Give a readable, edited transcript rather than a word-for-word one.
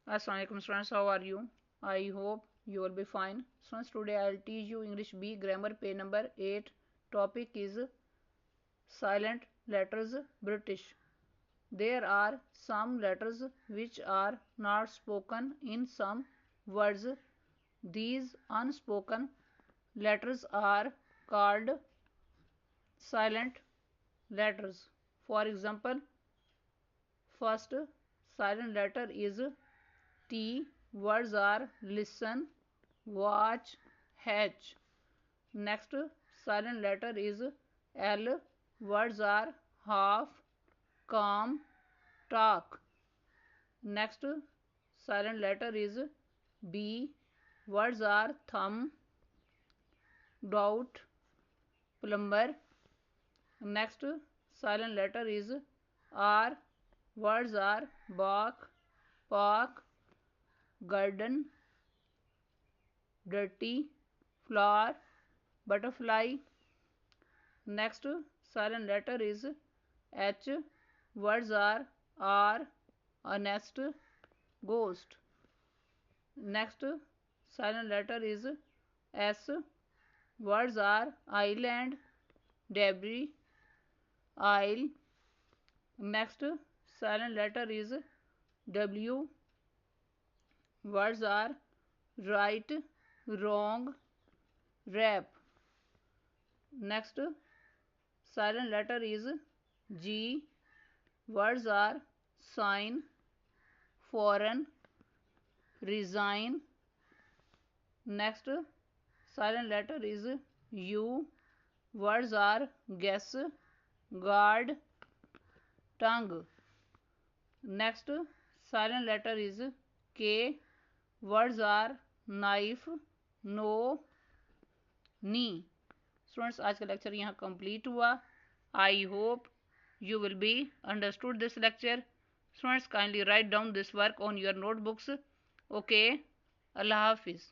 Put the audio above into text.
Assalamualaikum students, how are you? I hope you will be fine. Students, today I will teach you English B grammar page number 8. Topic is silent letters British. There are some letters which are not spoken in some words. These unspoken letters are called silent letters. For example, first silent letter is T. Words are listen, watch, hatch. Next silent letter is L. Words are half, calm, talk. Next silent letter is B. Words are thumb, doubt, plumber. Next silent letter is R. Words are bark, park, garden, dirty, flower, butterfly. Next silent letter is H. Words are honest, ghost. Next silent letter is S. Words are island, debris, isle. Next silent letter is W. Words are right, wrong, rap. Next silent letter is G. Words are sign, foreign, resign. Next silent letter is U. Words are guess, guard, tongue. Next silent letter is K. Words are knife, no, knee. Students आज का lecture यहाँ complete हुआ. I hope you will be understood this lecture. Students, kindly write down this work on your notebooks. Okay, Allah Hafiz.